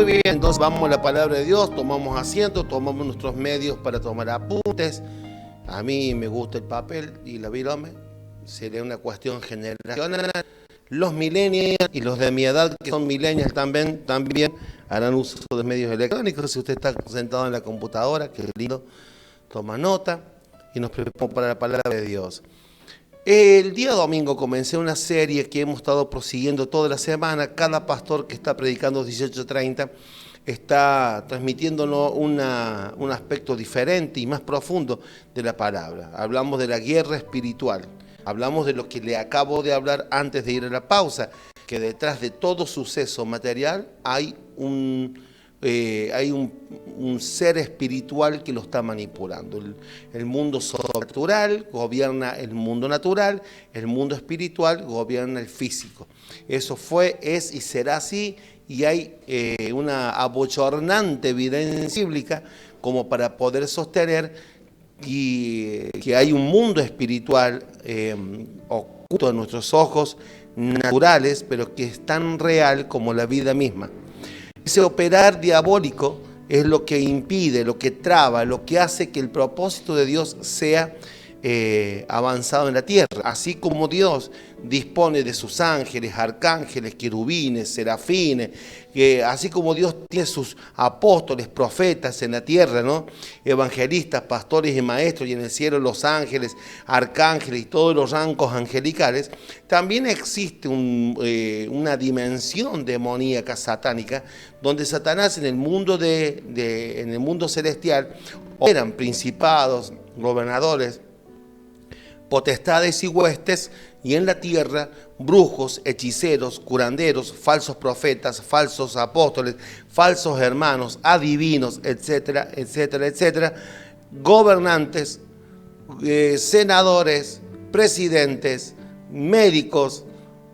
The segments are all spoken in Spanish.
Muy bien, entonces vamos a la palabra de Dios, tomamos asiento, tomamos nuestros medios para tomar apuntes. A mí me gusta el papel y la virome, sería una cuestión generacional. Los millennials y los de mi edad, que son millennials también harán uso de medios electrónicos. Si usted está sentado en la computadora, que lindo, toma nota y nos preparamos para la palabra de Dios. El día domingo comencé una serie que hemos estado prosiguiendo toda la semana. Cada pastor que está predicando 18:30 está transmitiéndonos un aspecto diferente y más profundo de la palabra. Hablamos de la guerra espiritual. Hablamos de lo que le acabo de hablar antes de ir a la pausa, que detrás de todo suceso material hay un ser espiritual que lo está manipulando. El mundo sobrenatural gobierna el mundo natural, el mundo espiritual gobierna el físico. Eso fue, es y será así, y hay una abochornante evidencia bíblica como para poder sostener que hay un mundo espiritual oculto a nuestros ojos naturales, pero que es tan real como la vida misma. Ese operar diabólico es lo que impide, lo que traba, lo que hace que el propósito de Dios sea avanzado en la tierra. Así como Dios dispone de sus ángeles, arcángeles, querubines, serafines, así como Dios tiene sus apóstoles, profetas en la tierra, ¿no? Evangelistas, pastores y maestros, y en el cielo los ángeles, arcángeles y todos los rangos angelicales, también existe una dimensión demoníaca, satánica, donde Satanás en el mundo en el mundo celestial eran principados, gobernadores, potestades y huestes, y en la tierra brujos, hechiceros, curanderos, falsos profetas, falsos apóstoles, falsos hermanos, adivinos, etcétera, etcétera, etcétera, gobernantes, senadores, presidentes, médicos,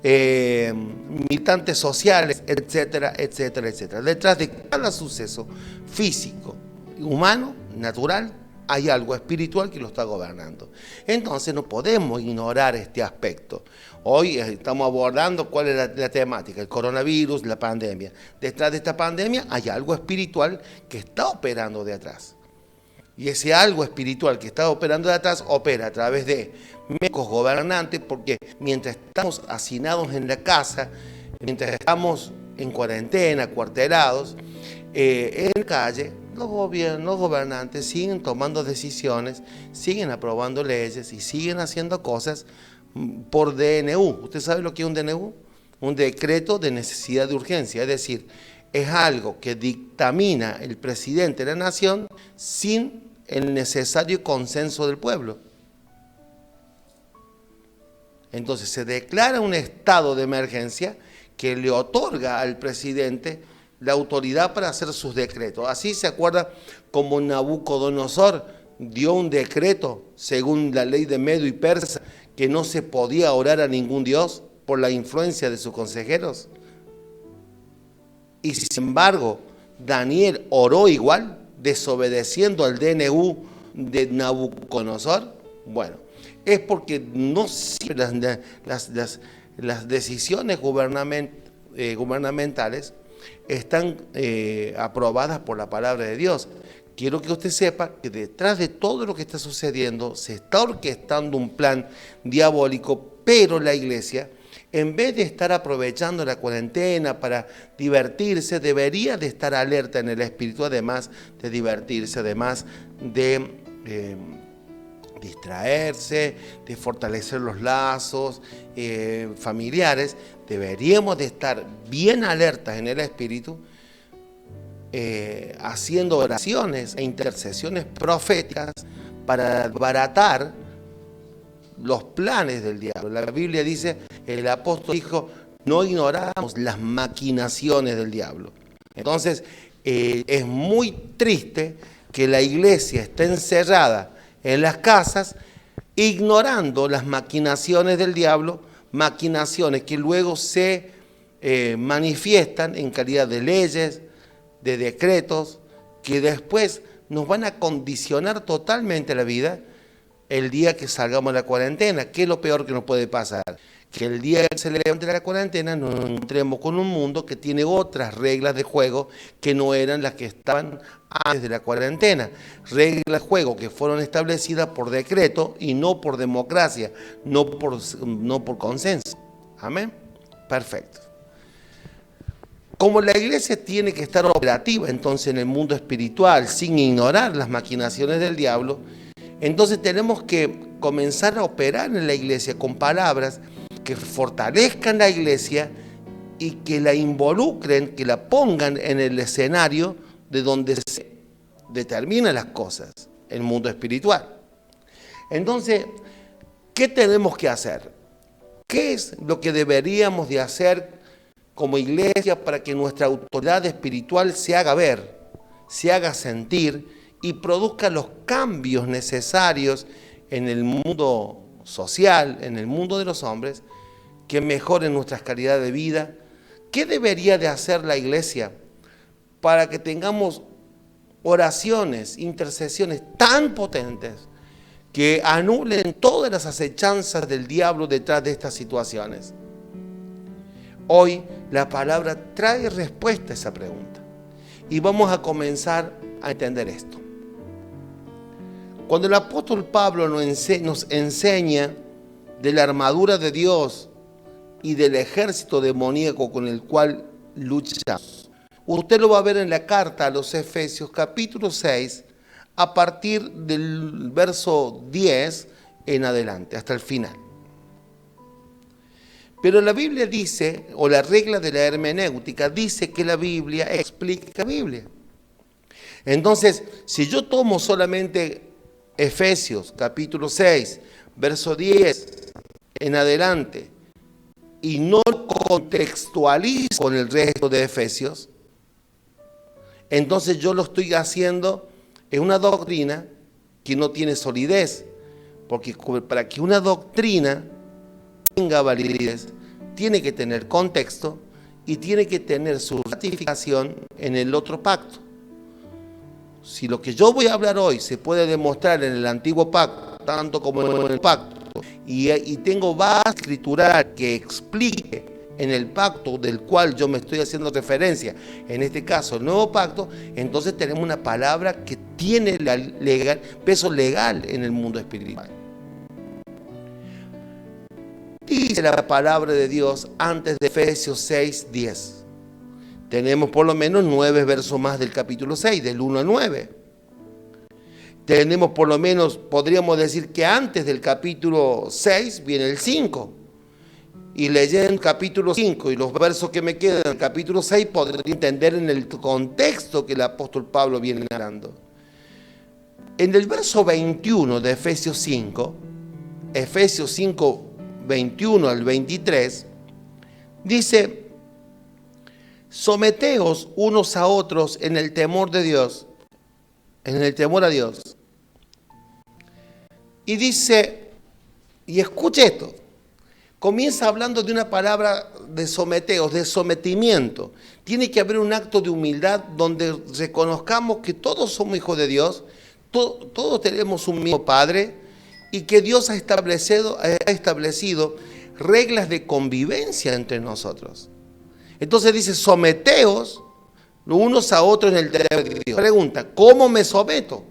militantes sociales, etcétera, etcétera, etcétera. Detrás de cada suceso físico, humano, natural, hay algo espiritual que lo está gobernando. Entonces no podemos ignorar este aspecto. Hoy estamos abordando cuál es la temática, el coronavirus, la pandemia. Detrás de esta pandemia hay algo espiritual que está operando de atrás. Y ese algo espiritual que está operando de atrás opera a través de médicos gobernantes, porque mientras estamos hacinados en la casa, mientras estamos en cuarentena, cuartelados, en la calle, los gobernantes siguen tomando decisiones, siguen aprobando leyes y siguen haciendo cosas por DNU. ¿Usted sabe lo que es un DNU? Un decreto de necesidad de urgencia, es decir, es algo que dictamina el presidente de la nación sin el necesario consenso del pueblo. Entonces se declara un estado de emergencia que le otorga al presidente la autoridad para hacer sus decretos. Así se acuerda como Nabucodonosor dio un decreto, según la ley de Medo y Persa, que no se podía orar a ningún dios por la influencia de sus consejeros. Y sin embargo, Daniel oró igual, desobedeciendo al DNU de Nabucodonosor. Bueno, es porque no siempre las decisiones gubernamentales están aprobadas por la palabra de Dios. Quiero que usted sepa que detrás de todo lo que está sucediendo se está orquestando un plan diabólico, pero la iglesia, en vez de estar aprovechando la cuarentena para divertirse, debería de estar alerta en el espíritu, además de divertirse, además de distraerse, de fortalecer los lazos familiares. Deberíamos de estar bien alertas en el espíritu, haciendo oraciones e intercesiones proféticas para abaratar los planes del diablo. La Biblia dice, el apóstol dijo, no ignoramos las maquinaciones del diablo. Entonces, es muy triste que la iglesia esté encerrada en las casas, ignorando las maquinaciones del diablo, maquinaciones que luego se manifiestan en calidad de leyes, de decretos, que después nos van a condicionar totalmente la vida el día que salgamos de la cuarentena. ¿Qué es lo peor que nos puede pasar? que el día que se levante la cuarentena nos encontremos con un mundo que tiene otras reglas de juego que no eran las que estaban antes de la cuarentena. Reglas de juego que fueron establecidas por decreto y no por democracia, no por consenso. Amén. Perfecto. Como la iglesia tiene que estar operativa entonces en el mundo espiritual sin ignorar las maquinaciones del diablo, entonces tenemos que comenzar a operar en la iglesia con palabras que fortalezcan la iglesia y que la involucren, que la pongan en el escenario de donde se determinan las cosas, el mundo espiritual. Entonces, ¿qué tenemos que hacer? ¿Qué es lo que deberíamos de hacer como iglesia para que nuestra autoridad espiritual se haga ver, se haga sentir y produzca los cambios necesarios en el mundo social, en el mundo de los hombres, que mejoren nuestras calidades de vida? ¿Qué debería de hacer la iglesia para que tengamos oraciones, intercesiones tan potentes que anulen todas las acechanzas del diablo detrás de estas situaciones? Hoy la palabra trae respuesta a esa pregunta y vamos a comenzar a entender esto. Cuando el apóstol Pablo nos enseña de la armadura de Dios y del ejército demoníaco con el cual luchamos, usted lo va a ver en la carta a los Efesios capítulo 6 a partir del verso 10 en adelante, hasta el final. Pero la Biblia dice, o la regla de la hermenéutica dice que la Biblia explica la Biblia. Entonces, si yo tomo solamente Efesios capítulo 6, verso 10 en adelante, y no contextualizo con el resto de Efesios, entonces yo lo estoy haciendo en una doctrina que no tiene solidez, porque para que una doctrina tenga validez, tiene que tener contexto y tiene que tener su ratificación en el otro pacto. Si lo que yo voy a hablar hoy se puede demostrar en el antiguo pacto, tanto como en el pacto, y tengo base escritural que explique en el pacto del cual yo me estoy haciendo referencia, en este caso el nuevo pacto, entonces tenemos una palabra que tiene peso legal en el mundo espiritual. Dice la palabra de Dios antes de Efesios 6, 10. Tenemos por lo menos 9 versos más del capítulo 6, del 1 al 9. Tenemos por lo menos, podríamos decir que antes del capítulo 6 viene el 5. Y leyendo el capítulo 5 y los versos que me quedan del capítulo 6, podría entender en el contexto que el apóstol Pablo viene narrando. En el verso 21 de Efesios 5, 21 al 23, dice: someteos unos a otros en el temor de Dios, en el temor a Dios. Y dice, y escuche esto, comienza hablando de una palabra de someteos, de sometimiento. Tiene que haber un acto de humildad donde reconozcamos que todos somos hijos de Dios, todos tenemos un mismo Padre, y que Dios ha establecido reglas de convivencia entre nosotros. Entonces dice, someteos unos a otros en el temor de Dios. Pregunta, ¿cómo me someto?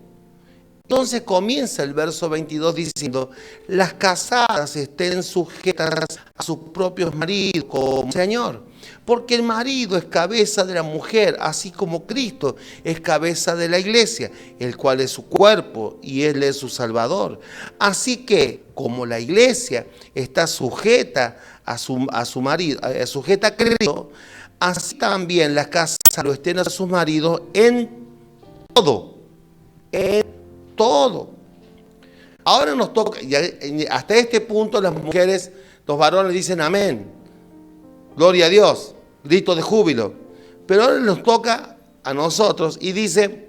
Entonces comienza el verso 22 diciendo, las casadas estén sujetas a sus propios maridos como Señor, porque el marido es cabeza de la mujer, así como Cristo es cabeza de la iglesia, el cual es su cuerpo y Él es su Salvador. Así que, como la iglesia está sujeta a su marido, sujeta a Cristo, así también las casadas lo estén a sus maridos en todo, todo. Ahora nos toca, hasta este punto las mujeres, los varones dicen amén, gloria a Dios, grito de júbilo. Pero ahora nos toca a nosotros y dice,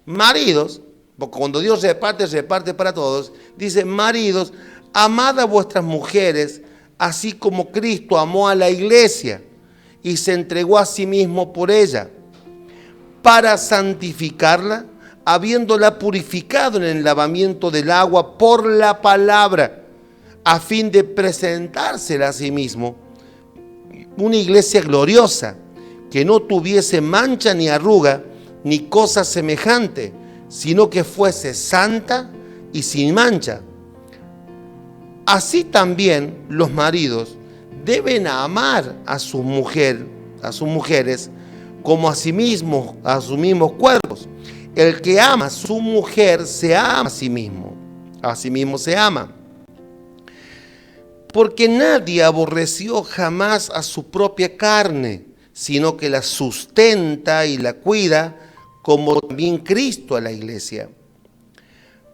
maridos, porque cuando Dios reparte para todos, dice, maridos, amad a vuestras mujeres, así como Cristo amó a la iglesia y se entregó a sí mismo por ella, para santificarla, habiéndola purificado en el lavamiento del agua por la palabra, a fin de presentársela a sí mismo una iglesia gloriosa, que no tuviese mancha ni arruga, ni cosa semejante, sino que fuese santa y sin mancha. Así también los maridos deben amar a sus mujeres, como a sí mismos cuerpos. El que ama a su mujer se ama a sí mismo se ama. Porque nadie aborreció jamás a su propia carne, sino que la sustenta y la cuida, como también Cristo a la iglesia.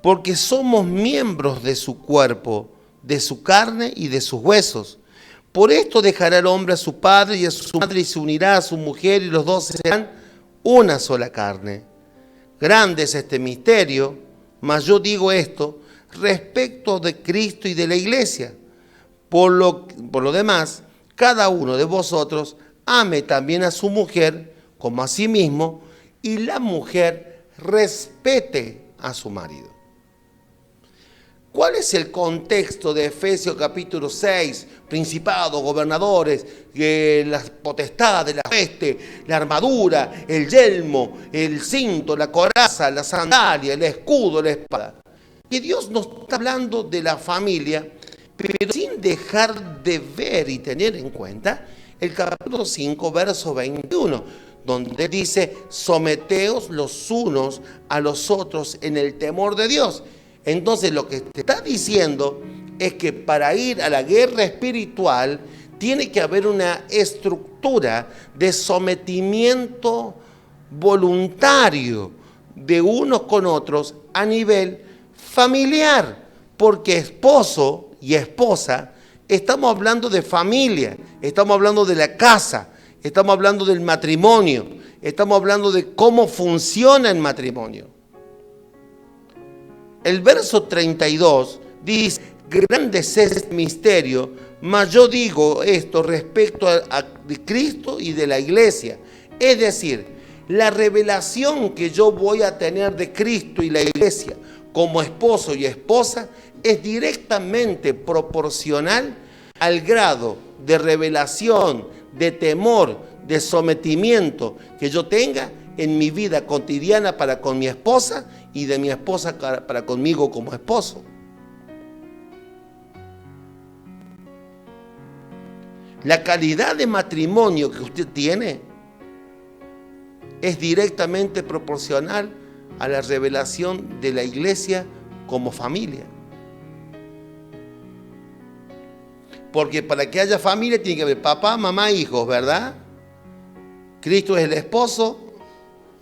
Porque somos miembros de su cuerpo, de su carne y de sus huesos. Por esto dejará el hombre a su padre y a su madre y se unirá a su mujer y los dos serán una sola carne. Grande es este misterio, mas yo digo esto respecto de Cristo y de la iglesia. Por lo demás, cada uno de vosotros ame también a su mujer como a sí mismo, y la mujer respete a su marido. ¿Cuál es el contexto de Efesios capítulo 6? Principados, gobernadores, las potestades, la peste, la armadura, el yelmo, el cinto, la coraza, la sandalia, el escudo, la espada. Y Dios nos está hablando de la familia, pero sin dejar de ver y tener en cuenta el capítulo 5, verso 21, donde dice: someteos los unos a los otros en el temor de Dios. Entonces lo que te está diciendo es que para ir a la guerra espiritual tiene que haber una estructura de sometimiento voluntario de unos con otros a nivel familiar, porque esposo y esposa, estamos hablando de familia, estamos hablando de la casa, estamos hablando del matrimonio, estamos hablando de cómo funciona el matrimonio. El verso 32 dice: grande es este misterio, mas yo digo esto respecto a Cristo y de la iglesia. Es decir, la revelación que yo voy a tener de Cristo y la iglesia como esposo y esposa es directamente proporcional al grado de revelación, de temor, de sometimiento que yo tenga en mi vida cotidiana para con mi esposa y de mi esposa para conmigo como esposo. La calidad de matrimonio que usted tiene es directamente proporcional a la revelación de la iglesia como familia. Porque para que haya familia tiene que haber papá, mamá, hijos, ¿verdad? Cristo es el esposo,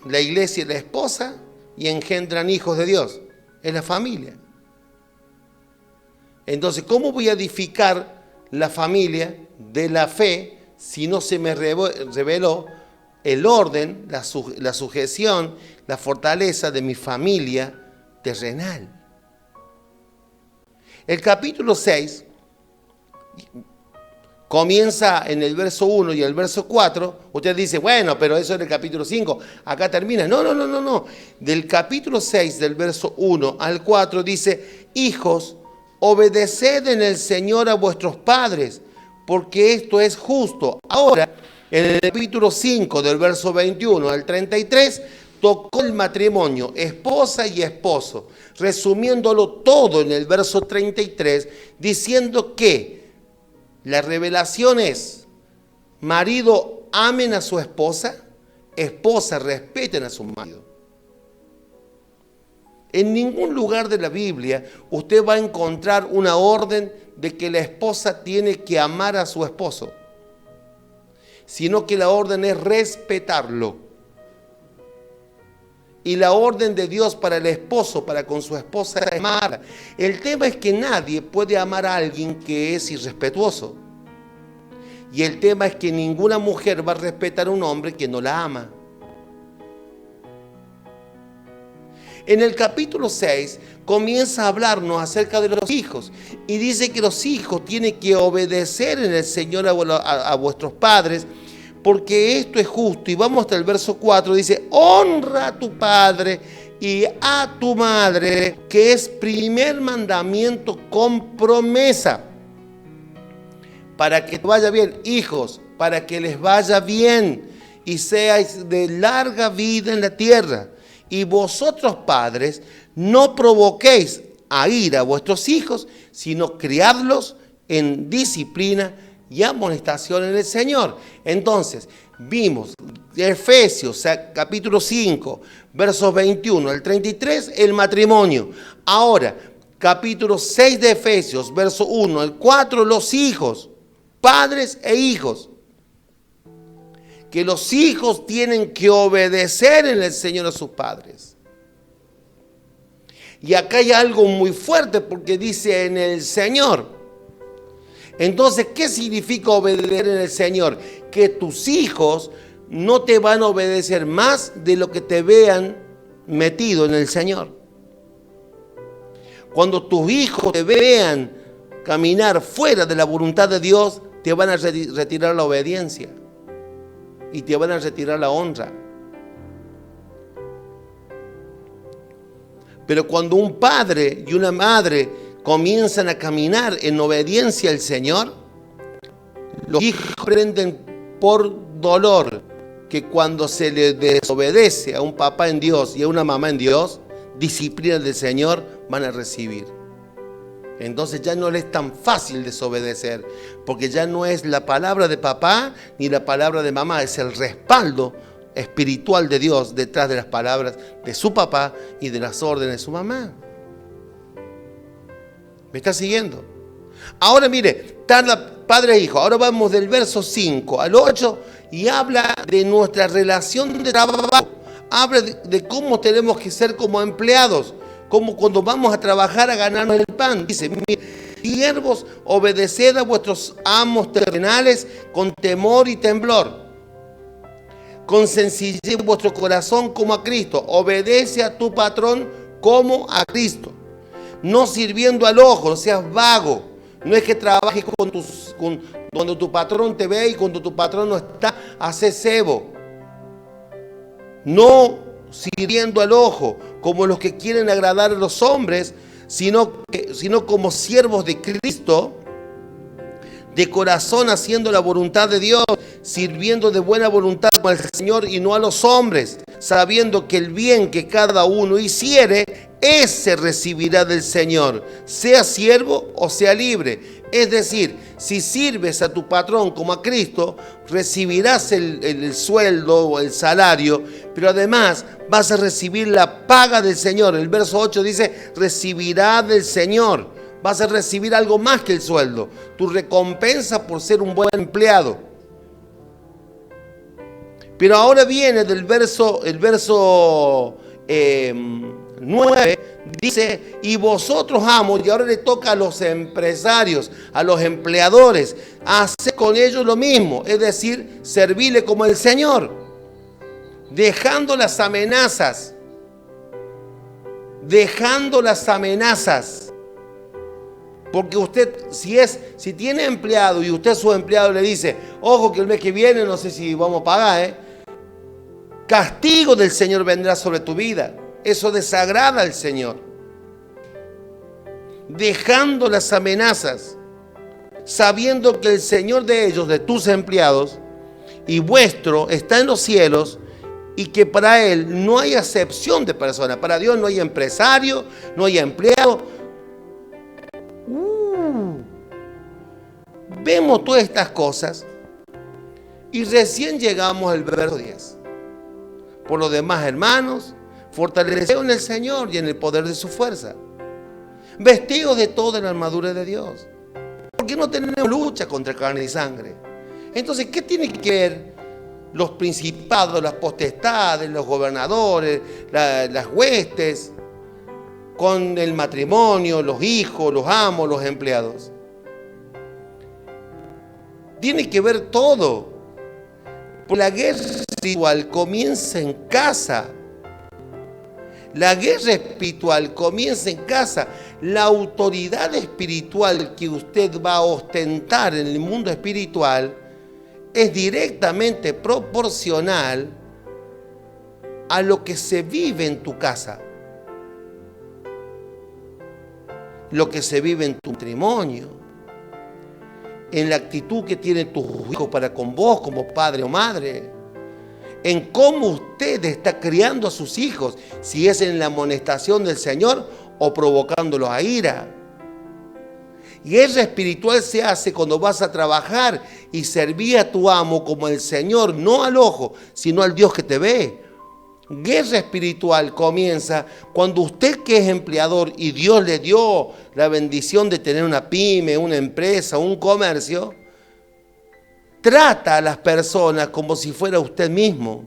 la iglesia es la esposa y engendran hijos de Dios. Es la familia. Entonces, ¿cómo voy a edificar la familia de la fe si no se me reveló el orden, la sujeción, la fortaleza de mi familia terrenal? El capítulo 6 comienza en el verso 1 y el verso 4. Usted dice: bueno, pero eso es el capítulo 5, acá termina. No. Del capítulo 6, del verso 1 al 4 dice: hijos, obedeced en el Señor a vuestros padres, porque esto es justo. Ahora, en el capítulo 5, del verso 21 al 33, tocó el matrimonio, esposa y esposo, resumiéndolo todo en el verso 33, diciendo que la revelación es: marido, amen a su esposa, esposa, respeten a su marido. En ningún lugar de la Biblia usted va a encontrar una orden de que la esposa tiene que amar a su esposo, sino que la orden es respetarlo. Y la orden de Dios para el esposo, para con su esposa, es amar. El tema es que nadie puede amar a alguien que es irrespetuoso. Y el tema es que ninguna mujer va a respetar a un hombre que no la ama. En el capítulo 6 comienza a hablarnos acerca de los hijos. Y dice que los hijos tienen que obedecer en el Señor a vuestros padres, porque esto es justo. Y vamos hasta el verso 4, dice, honra a tu padre y a tu madre, que es primer mandamiento con promesa, para que te vaya bien. Hijos, para que les vaya bien y seáis de larga vida en la tierra. Y vosotros, padres, no provoquéis a ira a vuestros hijos, sino criadlos en disciplina y amonestación en el Señor. Entonces, vimos Efesios capítulo 5, versos 21 al 33, el matrimonio. Ahora, capítulo 6 de Efesios, verso 1 al 4, los hijos, padres e hijos. Que los hijos tienen que obedecer en el Señor a sus padres. Y acá hay algo muy fuerte porque dice en el Señor. Entonces, ¿qué significa obedecer en el Señor? Que tus hijos no te van a obedecer más de lo que te vean metido en el Señor. Cuando tus hijos te vean caminar fuera de la voluntad de Dios, te van a retirar la obediencia y te van a retirar la honra. Pero cuando un padre y una madre comienzan a caminar en obediencia al Señor, los hijos aprenden por dolor que cuando se le desobedece a un papá en Dios y a una mamá en Dios, disciplina del Señor van a recibir. Entonces ya no les es tan fácil desobedecer, porque ya no es la palabra de papá ni la palabra de mamá, es el respaldo espiritual de Dios detrás de las palabras de su papá y de las órdenes de su mamá. ¿Me está siguiendo? Ahora mire, padre e hijo, ahora vamos del verso 5 al 8 y habla de nuestra relación de trabajo, habla de cómo tenemos que ser como empleados, como cuando vamos a trabajar a ganarnos el pan. Dice, siervos, obedeced a vuestros amos terrenales con temor y temblor, con sencillez en vuestro corazón como a Cristo. Obedece a tu patrón como a Cristo, no sirviendo al ojo, no seas vago. No es que trabajes cuando tu patrón te ve y cuando tu patrón no está, haces cebo. No sirviendo al ojo, como los que quieren agradar a los hombres, sino como siervos de Cristo, de corazón haciendo la voluntad de Dios, sirviendo de buena voluntad al Señor y no a los hombres, sabiendo que el bien que cada uno hiciere, ese recibirá del Señor, sea siervo o sea libre. Es decir, si sirves a tu patrón como a Cristo, recibirás el sueldo o el salario, pero además vas a recibir la paga del Señor. El verso 8 dice, recibirá del Señor. Vas a recibir algo más que el sueldo, tu recompensa por ser un buen empleado. Pero ahora viene el verso 9, dice, y vosotros amos, y ahora le toca a los empresarios, a los empleadores, hacer con ellos lo mismo, es decir, servirle como el Señor, dejando las amenazas, porque usted, si tiene empleado y usted su empleado le dice, ojo que el mes que viene no sé si vamos a pagar, castigo del Señor vendrá sobre tu vida. Eso desagrada al Señor. Dejando las amenazas, sabiendo que el Señor de ellos, de tus empleados y vuestro, está en los cielos y que para Él no hay acepción de personas. Para Dios no hay empresario, no hay empleado. Vemos todas estas cosas y recién llegamos al verso 10. Por lo demás, hermanos, fortaleceos en el Señor y en el poder de su fuerza. Vestidos de toda la armadura de Dios. Porque no tenemos lucha contra carne y sangre. Entonces, ¿qué tiene que ver los principados, las potestades, los gobernadores, las huestes, con el matrimonio, los hijos, los amos, los empleados? Tiene que ver todo. Porque la guerra espiritual comienza en casa. La guerra espiritual comienza en casa. La autoridad espiritual que usted va a ostentar en el mundo espiritual es directamente proporcional a lo que se vive en tu casa, lo que se vive en tu matrimonio, en la actitud que tienen tus hijos para con vos como padre o madre, en cómo usted está criando a sus hijos, si es en la amonestación del Señor o provocándolos a ira. Guerra espiritual se hace cuando vas a trabajar y servir a tu amo como el Señor, no al ojo, sino al Dios que te ve. Guerra espiritual comienza cuando usted, que es empleador y Dios le dio la bendición de tener una pyme, una empresa, un comercio, trata a las personas como si fuera usted mismo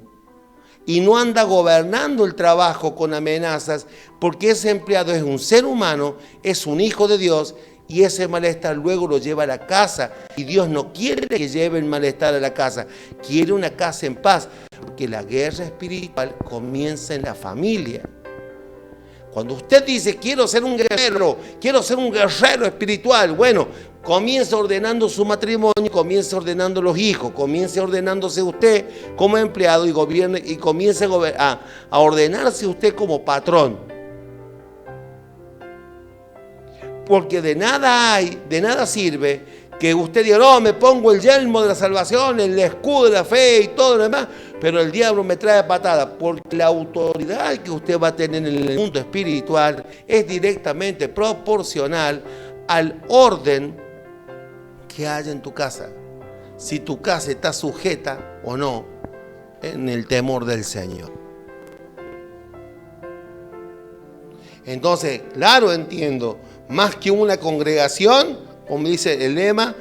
y no anda gobernando el trabajo con amenazas, porque ese empleado es un ser humano, es un hijo de Dios, y ese malestar luego lo lleva a la casa, y Dios no quiere que lleve el malestar a la casa, quiere una casa en paz, porque la guerra espiritual comienza en la familia. Cuando usted dice, quiero ser un guerrero espiritual, bueno, comienza ordenando su matrimonio, comienza ordenando los hijos, comienza ordenándose usted como empleado y comience a ordenarse usted como patrón. Porque de nada sirve que usted diga, no, me pongo el yelmo de la salvación, el escudo de la fe y todo lo demás, pero el diablo me trae patada, porque la autoridad que usted va a tener en el mundo espiritual es directamente proporcional al orden que haya en tu casa. Si tu casa está sujeta o no en el temor del Señor. Entonces, claro, entiendo, más que una congregación, como dice el lema,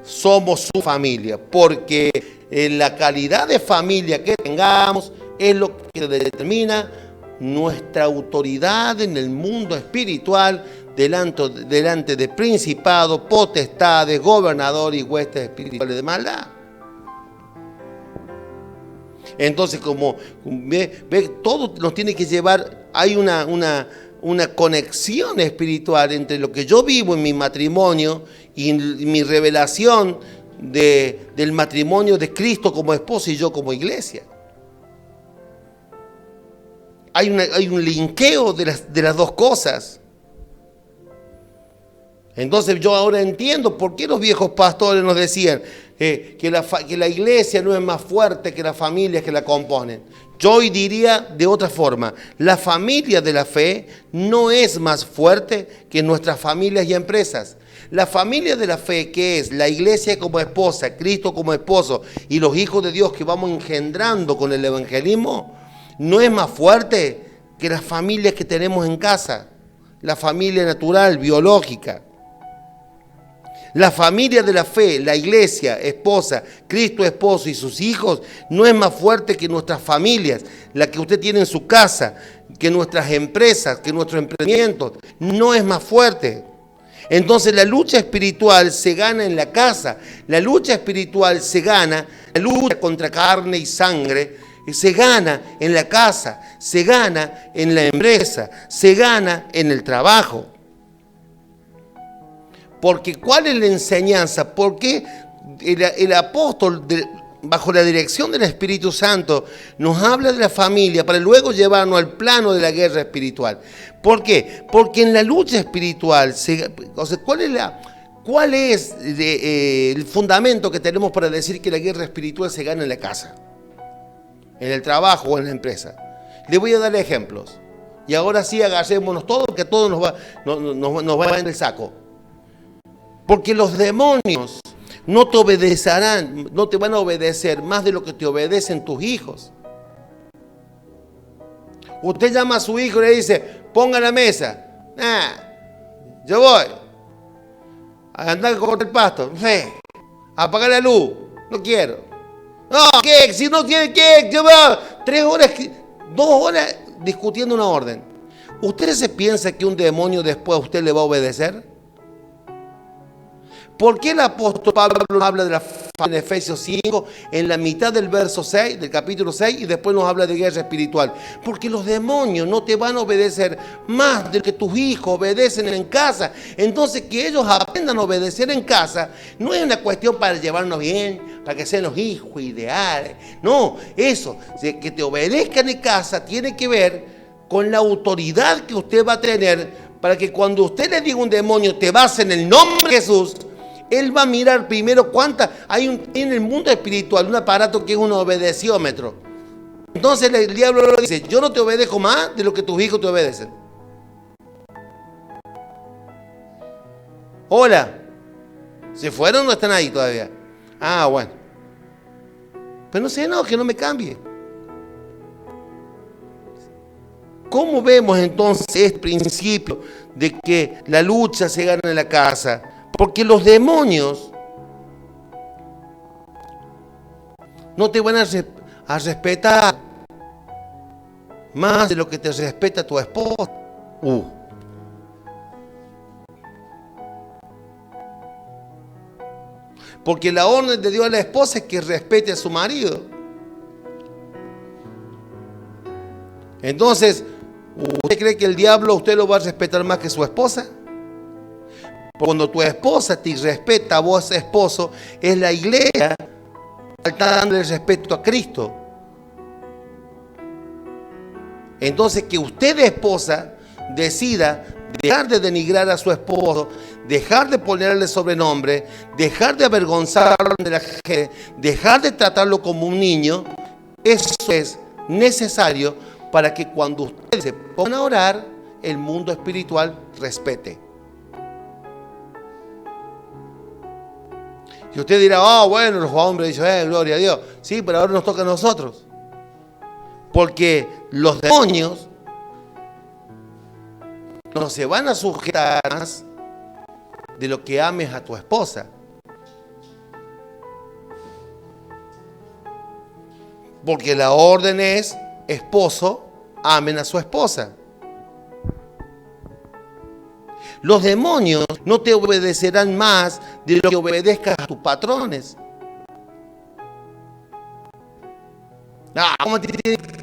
somos su familia, porque la calidad de familia que tengamos es lo que determina nuestra autoridad en el mundo espiritual delante de principados, potestades, gobernadores y huestes espirituales de maldad. Entonces, como ve, todo nos tiene que llevar, hay una conexión espiritual entre lo que yo vivo en mi matrimonio y mi revelación del matrimonio de Cristo como esposo y yo como iglesia. Hay un linkeo de las dos cosas. Entonces yo ahora entiendo por qué los viejos pastores nos decían que la iglesia no es más fuerte que las familias que la componen. Yo hoy diría de otra forma, la familia de la fe no es más fuerte que nuestras familias y empresas. La familia de la fe, que es la iglesia como esposa, Cristo como esposo y los hijos de Dios que vamos engendrando con el evangelismo, no es más fuerte que las familias que tenemos en casa, la familia natural, biológica. La familia de la fe, la iglesia, esposa, Cristo esposo y sus hijos, no es más fuerte que nuestras familias, la que usted tiene en su casa, que nuestras empresas, que nuestros emprendimientos, no es más fuerte. Entonces la lucha espiritual se gana en la casa, la lucha espiritual se gana, la lucha contra carne y sangre, se gana en la casa, se gana en la empresa, se gana en el trabajo. Porque ¿cuál es la enseñanza? Porque el apóstol, bajo la dirección del Espíritu Santo, nos habla de la familia para luego llevarnos al plano de la guerra espiritual. ¿Por qué? Porque en la lucha espiritual, ¿cuál es el fundamento que tenemos para decir que la guerra espiritual se gana en la casa, en el trabajo o en la empresa? Le voy a dar ejemplos. Y ahora sí agarrémonos todos, porque todo nos va en el saco. Porque los demonios no te obedecerán, no te van a obedecer más de lo que te obedecen tus hijos. Usted llama a su hijo y le dice, ponga la mesa. Yo voy. A andar a cortar el pasto. Apagar la luz. No quiero. No, ¿qué? Si no tiene que, yo voy. 2 horas discutiendo una orden. ¿Usted se piensa que un demonio después a usted le va a obedecer? ¿Por qué el apóstol Pablo nos habla de la familia en Efesios 5, en la mitad del verso 6, del capítulo 6, y después nos habla de guerra espiritual? Porque los demonios no te van a obedecer más de lo que tus hijos obedecen en casa. Entonces, que ellos aprendan a obedecer en casa no es una cuestión para llevarnos bien, para que sean los hijos ideales. No, eso, que te obedezcan en casa tiene que ver con la autoridad que usted va a tener para que cuando usted le diga a un demonio, te vas en el nombre de Jesús, él va a mirar primero cuántas. En el mundo espiritual un aparato que es un obedeciómetro. Entonces el diablo le dice, yo no te obedezco más de lo que tus hijos te obedecen. Hola, ¿se fueron o no están ahí todavía? Ah, bueno. Pero no sé, no, que no me cambie. ¿Cómo vemos entonces este principio de que la lucha se gana en la casa? Porque los demonios no te van a respetar más de lo que te respeta tu esposa. Porque la orden de Dios a la esposa es que respete a su marido. Entonces, ¿usted cree que el diablo usted lo va a respetar más que su esposa? Cuando tu esposa te respeta a vos, esposo, es la iglesia que está dando el respeto a Cristo. Entonces, que usted, esposa, decida dejar de denigrar a su esposo, dejar de ponerle sobrenombre, dejar de avergonzarlo de la gente, dejar de tratarlo como un niño, eso es necesario para que cuando ustedes se pongan a orar, el mundo espiritual respete. Y usted dirá, bueno, los hombres dicen, gloria a Dios. Sí, pero ahora nos toca a nosotros. Porque los demonios no se van a sujetar más de lo que ames a tu esposa. Porque la orden es, esposo, amen a su esposa. Los demonios no te obedecerán más de lo que obedezcas a tus patrones. ¿Cómo te tiene que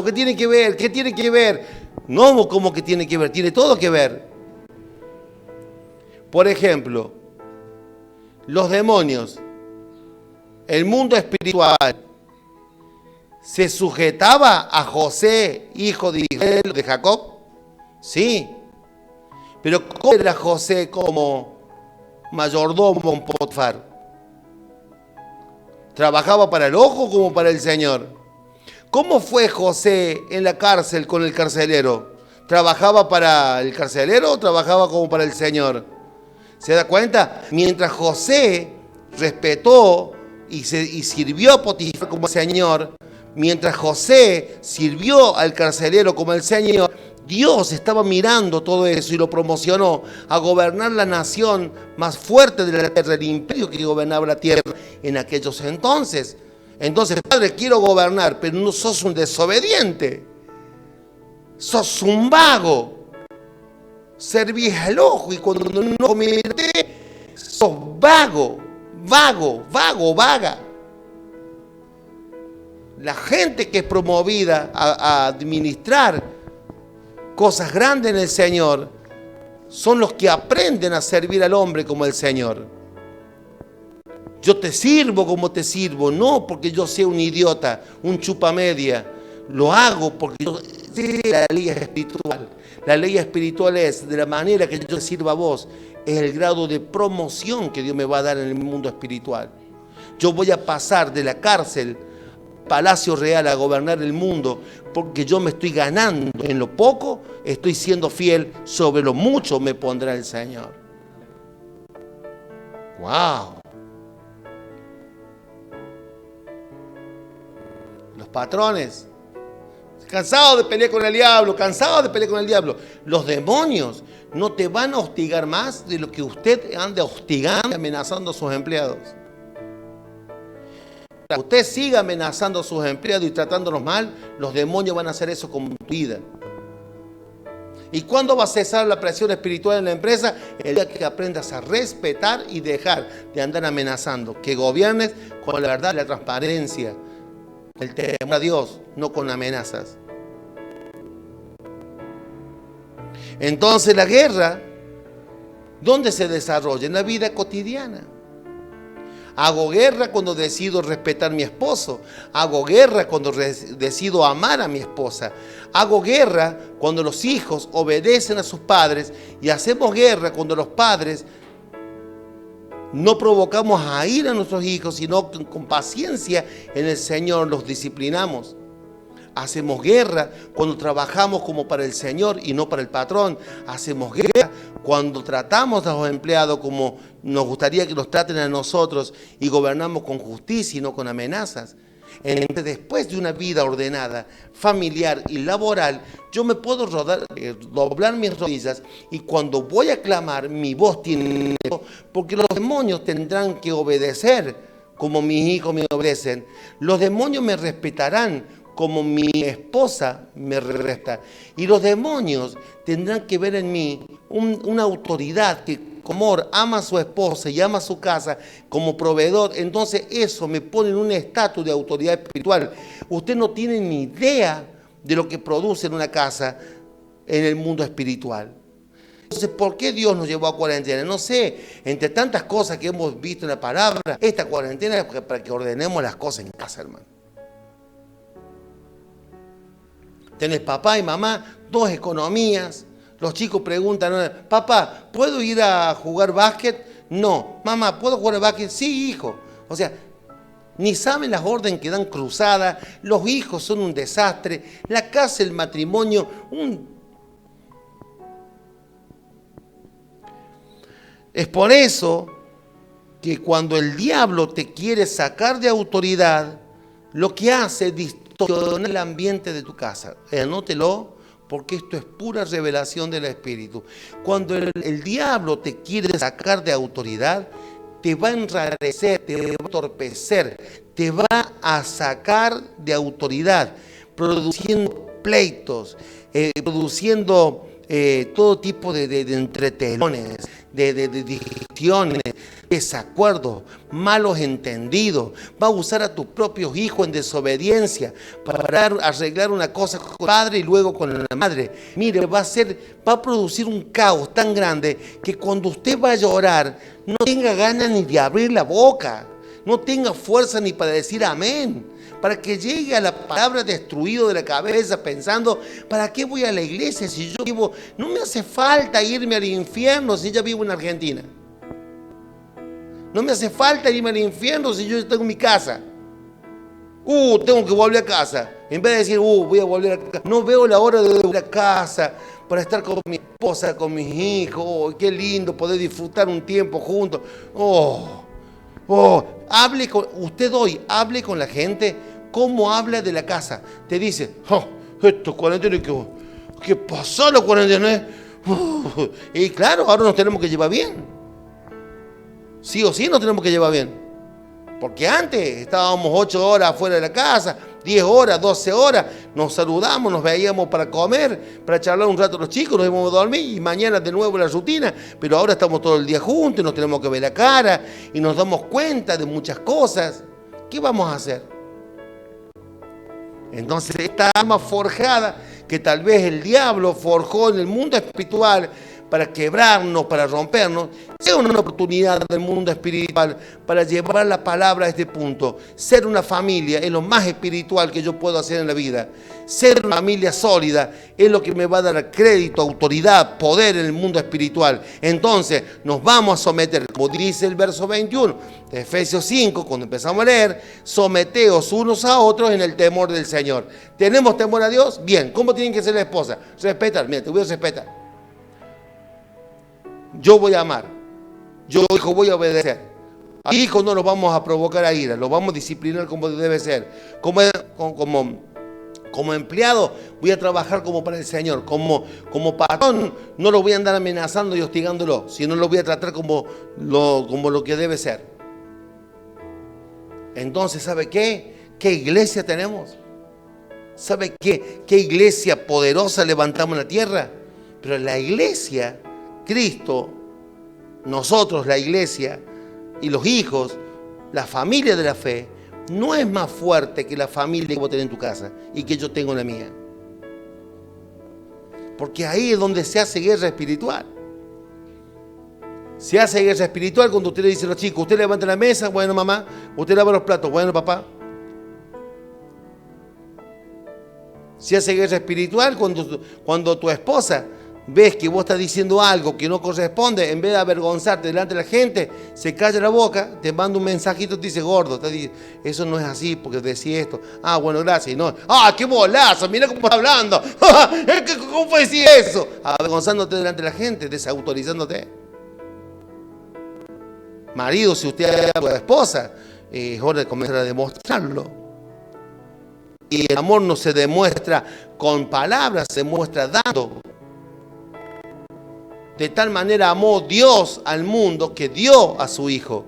¿Qué tiene que ver? ¿Qué tiene que ver? No, ¿cómo que tiene que ver? Tiene todo que ver. Por ejemplo, los demonios, el mundo espiritual, ¿se sujetaba a José, hijo de Israel, de Jacob? Sí. Pero ¿cómo era José como mayordomo en Potifar? ¿Trabajaba para el ojo como para el Señor? ¿Cómo fue José en la cárcel con el carcelero? ¿Trabajaba para el carcelero o trabajaba como para el Señor? ¿Se da cuenta? Mientras José respetó y sirvió a Potifar como el Señor, mientras José sirvió al carcelero como el Señor, Dios estaba mirando todo eso y lo promocionó a gobernar la nación más fuerte de la tierra, el imperio que gobernaba la tierra en aquellos entonces. Entonces, padre, quiero gobernar, pero no sos un desobediente. Sos un vago. Servís al ojo y cuando no miré, sos vaga. La gente que es promovida a administrar cosas grandes en el Señor son los que aprenden a servir al hombre como el Señor. Yo te sirvo como te sirvo, no porque yo sea un idiota, un chupamedia. Lo hago porque yo sé la ley espiritual. La ley espiritual es, de la manera que yo te sirva a vos, es el grado de promoción que Dios me va a dar en el mundo espiritual. Yo voy a pasar de la cárcel, Palacio Real, a gobernar el mundo, porque yo me estoy ganando en lo poco, estoy siendo fiel, sobre lo mucho me pondrá el Señor. ¡Wow! Los patrones, cansados de pelear con el diablo, Los demonios no te van a hostigar más de lo que usted anda hostigando y amenazando a sus empleados. Usted siga amenazando a sus empleados y tratándolos mal, los demonios van a hacer eso con tu vida. ¿Y cuándo va a cesar la presión espiritual en la empresa? El día que aprendas a respetar y dejar de andar amenazando. Que gobiernes con la verdad y la transparencia. El temor a Dios, no con amenazas. Entonces la guerra, ¿dónde se desarrolla? En la vida cotidiana. Hago guerra cuando decido respetar a mi esposo. Hago guerra cuando decido amar a mi esposa. Hago guerra cuando los hijos obedecen a sus padres. Y hacemos guerra cuando los padres no provocamos a ir a nuestros hijos, sino con paciencia en el Señor los disciplinamos. Hacemos guerra cuando trabajamos como para el Señor y no para el patrón. Hacemos guerra cuando tratamos a los empleados como nos gustaría que nos traten a nosotros y gobernamos con justicia y no con amenazas. Entonces, después de una vida ordenada, familiar y laboral, yo me puedo doblar mis rodillas y cuando voy a clamar, mi voz tiene eco, porque los demonios tendrán que obedecer como mis hijos me obedecen. Los demonios me respetarán como mi esposa me respeta. Y los demonios tendrán que ver en mí una autoridad que como amor ama a su esposa y ama a su casa como proveedor. Entonces eso me pone en un estatus de autoridad espiritual. Usted no tiene ni idea de lo que produce en una casa en el mundo espiritual. Entonces, ¿por qué Dios nos llevó a cuarentena? No sé, entre tantas cosas que hemos visto en la palabra, esta cuarentena es para que ordenemos las cosas en casa, hermano. Tenés papá y mamá, dos economías. Los chicos preguntan, papá, ¿puedo ir a jugar básquet? No. Mamá, ¿puedo jugar básquet? Sí, hijo. O sea, ni saben las órdenes que dan cruzadas. Los hijos son un desastre. La casa, el matrimonio, Es por eso que cuando el diablo te quiere sacar de autoridad, lo que hace es distorsionar el ambiente de tu casa. Anótelo, porque esto es pura revelación del Espíritu. Cuando el diablo te quiere sacar de autoridad, te va a enrarecer, te va a entorpecer, te va a sacar de autoridad, produciendo pleitos, produciendo todo tipo de entretelones, de discusiones, desacuerdos, malos entendidos. Va a usar a tus propios hijos en desobediencia para arreglar una cosa con el padre y luego con la madre. Mire, va a producir un caos tan grande que cuando usted va a llorar no tenga ganas ni de abrir la boca, no tenga fuerza ni para decir amén, para que llegue a la palabra destruido de la cabeza pensando, ¿para qué voy a la iglesia si yo vivo? No me hace falta irme al infierno si ya vivo en Argentina. No me hace falta irme al infierno si yo tengo mi casa. Tengo que volver a casa. En vez de decir, voy a volver a casa. No veo la hora de volver a casa para estar con mi esposa, con mis hijos. Qué lindo poder disfrutar un tiempo juntos. Usted hoy hable con la gente. ¿Cómo habla de la casa? Te dice, esto cuarentena, ¿qué pasó la cuarentena? Y claro, ahora nos tenemos que llevar bien. Sí o sí nos tenemos que llevar bien. Porque antes estábamos 8 horas fuera de la casa, 10 horas, 12 horas, nos saludamos, nos veíamos para comer, para charlar un rato los chicos, nos íbamos a dormir y mañana de nuevo la rutina. Pero ahora estamos todo el día juntos y nos tenemos que ver la cara y nos damos cuenta de muchas cosas. ¿Qué vamos a hacer? Entonces esta arma forjada que tal vez el diablo forjó en el mundo espiritual para quebrarnos, para rompernos, sea una oportunidad del mundo espiritual para llevar la palabra a este punto. Ser una familia es lo más espiritual que yo puedo hacer en la vida. Ser una familia sólida es lo que me va a dar crédito, autoridad, poder en el mundo espiritual. Entonces nos vamos a someter, como dice el verso 21 de Efesios 5, cuando empezamos a leer, someteos unos a otros en el temor del Señor. ¿Tenemos temor a Dios? Bien. ¿Cómo tienen que ser la esposa? Respetar. Mira, te voy a respetar. Yo voy a amar. Yo, hijo, voy a obedecer. A hijos no los vamos a provocar a ira, los vamos a disciplinar como debe ser. Como empleado voy a trabajar como para el Señor. Como patrón no lo voy a andar amenazando y hostigándolo, sino lo voy a tratar como lo que debe ser. Entonces, ¿sabe qué? ¿Qué iglesia tenemos? ¿Sabe qué iglesia poderosa levantamos en la tierra? Pero la iglesia, Cristo, nosotros, la iglesia y los hijos, la familia de la fe, no es más fuerte que la familia que vos tenés en tu casa y que yo tengo en la mía. Porque ahí es donde se hace guerra espiritual. Se hace guerra espiritual cuando usted le dice a los chicos, usted levanta la mesa, bueno mamá, usted lava los platos, bueno papá. Se hace guerra espiritual cuando tu esposa ves que vos estás diciendo algo que no corresponde, en vez de avergonzarte delante de la gente, se calla la boca, te manda un mensajito, te dice gordo, te dice, eso no es así porque decís esto. Ah, bueno, gracias. Y no, qué bolazo, mira cómo está hablando. ¿Cómo puede decir eso? Avergonzándote delante de la gente, desautorizándote. Marido, si usted ama a su esposa, es hora de comenzar a demostrarlo. Y el amor no se demuestra con palabras, se muestra dando. De tal manera amó Dios al mundo que dio a su Hijo.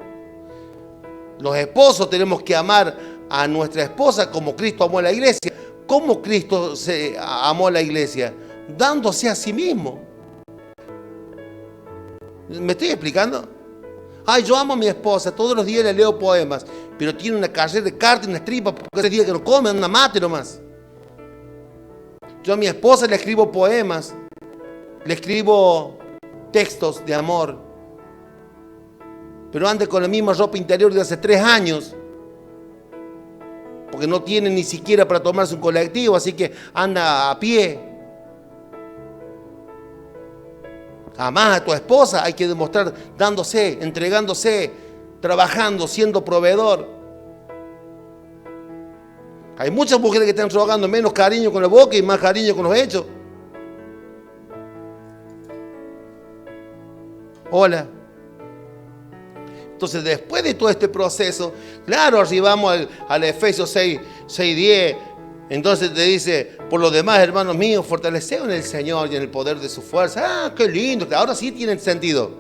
Los esposos tenemos que amar a nuestra esposa como Cristo amó a la iglesia. ¿Cómo Cristo amó a la iglesia? Dándose a sí mismo. ¿Me estoy explicando? Yo amo a mi esposa, todos los días le leo poemas, pero tiene una carrera de carne, una tripa, porque ese día que no come, anda mate nomás. Yo a mi esposa le escribo poemas, le escribo textos de amor, pero anda con la misma ropa interior de hace 3 años, porque no tiene ni siquiera para tomarse un colectivo, así que anda a pie. Amás a tu esposa, hay que demostrar dándose, entregándose, trabajando, siendo proveedor. Hay muchas mujeres que están rogando menos cariño con la boca y más cariño con los hechos. Hola. Entonces, después de todo este proceso, claro, arribamos al Efesios 6:10. Entonces te dice, por lo demás, hermanos míos, fortaleceos en el Señor y en el poder de su fuerza. Qué lindo, que ahora sí tiene sentido.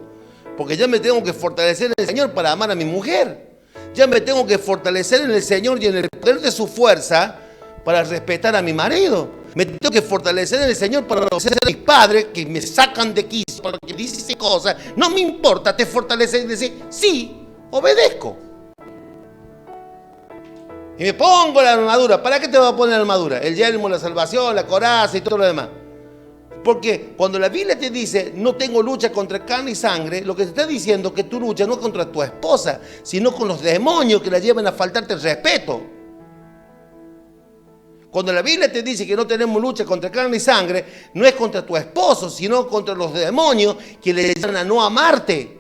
Porque ya me tengo que fortalecer en el Señor para amar a mi mujer. Ya me tengo que fortalecer en el Señor y en el poder de su fuerza para respetar a mi marido. Me tengo que fortalecer en el Señor para obedecer a mis padres que me sacan de quicio porque dicen cosas. No me importa, te fortaleces y decir, sí, obedezco. Y me pongo la armadura. ¿Para qué te va a poner la armadura? El yelmo, la salvación, la coraza y todo lo demás. Porque cuando la Biblia te dice, no tengo lucha contra carne y sangre, lo que te está diciendo es que tu lucha no es contra tu esposa, sino con los demonios que la llevan a faltarte el respeto. Cuando la Biblia te dice que no tenemos lucha contra carne y sangre, no es contra tu esposo, sino contra los demonios que le llevan a no amarte.